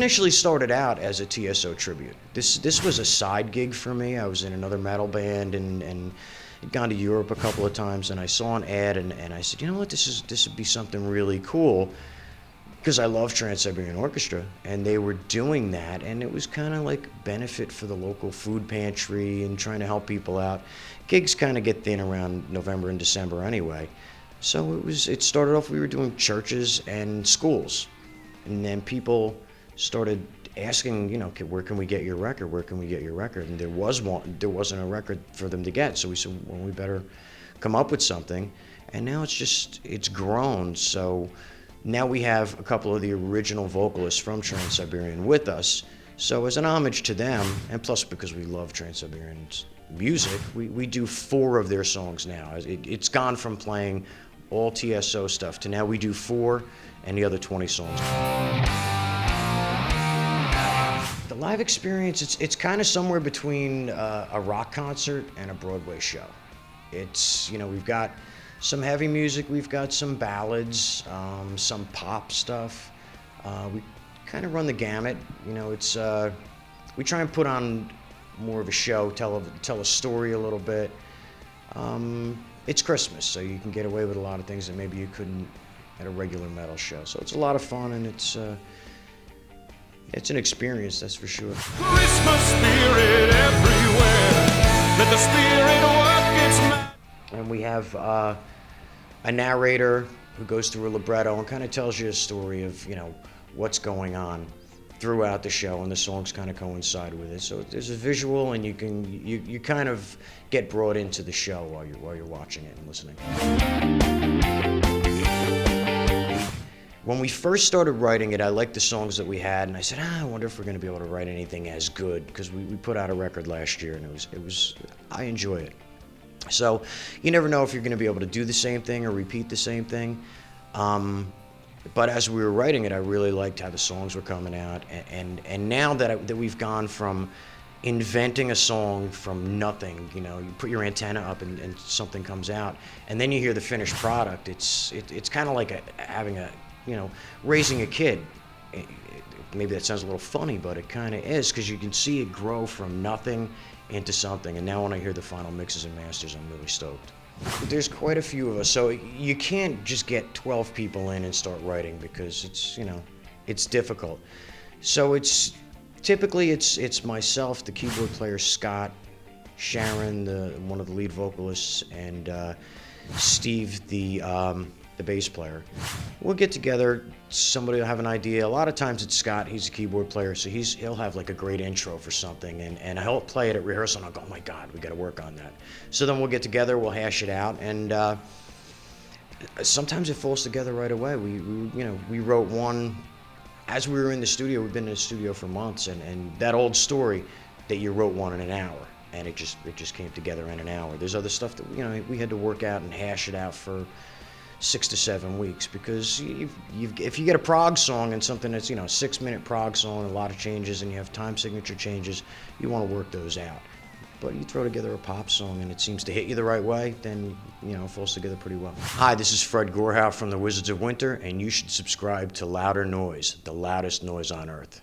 initially started out as a TSO tribute. This was a side gig for me. I was in another metal band and had gone to Europe a couple of times, and I saw an ad and I said, you know what, this would be something really cool, because I love Trans-Siberian Orchestra, and they were doing that, and it was kind of like benefit for the local food pantry and trying to help people out. Gigs kind of get thin around November and December anyway. So it started off, we were doing churches and schools, and then people started asking, you know, where can we get your record? Where can we get your record? And there wasn't a record for them to get. So we said, well, we better come up with something. And now it's grown. So now we have a couple of the original vocalists from Trans-Siberian with us. So as an homage to them, and plus because we love Trans-Siberian's music, we do 4 of their songs now. It's gone from playing all TSO stuff to now we do 4 and the other 20 songs. The live experience, it's kind of somewhere between a rock concert and a Broadway show. It's, you know, we've got some heavy music, we've got some ballads, some pop stuff. We kind of run the gamut. You know, it's we try and put on more of a show, tell a story a little bit. It's Christmas, so you can get away with a lot of things that maybe you couldn't at a regular metal show. So it's a lot of fun, and it's an experience, that's for sure. Christmas spirit everywhere. Let the spirit work its magic. And we have a narrator who goes through a libretto and kind of tells you a story of, you know, what's going on throughout the show, and the songs kind of coincide with it. So there's a visual, and you kind of get brought into the show while you're watching it and listening. When we first started writing it, I liked the songs that we had, and I said, I wonder if we're going to be able to write anything as good, because we put out a record last year, and it was I enjoy it. So you never know if you're going to be able to do the same thing or repeat the same thing. But as we were writing it, I really liked how the songs were coming out, and now that we've gone from inventing a song from nothing, you know, you put your antenna up and something comes out, and then you hear the finished product. It's kind of like having you know, raising a kid. Maybe that sounds a little funny, but it kind of is, because you can see it grow from nothing into something. And now when I hear the final mixes and masters, I'm really stoked. There's quite a few of us, so you can't just get 12 people in and start writing, because it's, you know, it's difficult. So it's typically it's myself, the keyboard player Scott, Sharon, one of the lead vocalists, and Steve, the bass player. We'll get together, somebody will have an idea. A lot of times it's Scott, he's a keyboard player, so he'll have like a great intro for something, and he'll play it at rehearsal, and I'll go, oh my God, we gotta work on that. So then we'll get together, we'll hash it out, and sometimes it falls together right away. We wrote one, as we were in the studio, we've been in the studio for months, and that old story that you wrote one in an hour, and it just came together in an hour. There's other stuff that, you know, we had to work out and hash it out for 6 to 7 weeks, because if you get a prog song and something that's, you know, a 6-minute prog song, a lot of changes, and you have time signature changes, you want to work those out. But you throw together a pop song and it seems to hit you the right way, then, you know, it falls together pretty well. Hi, this is Fred Gorhau from the Wizards of Winter, and you should subscribe to Louder Noise, the loudest noise on earth.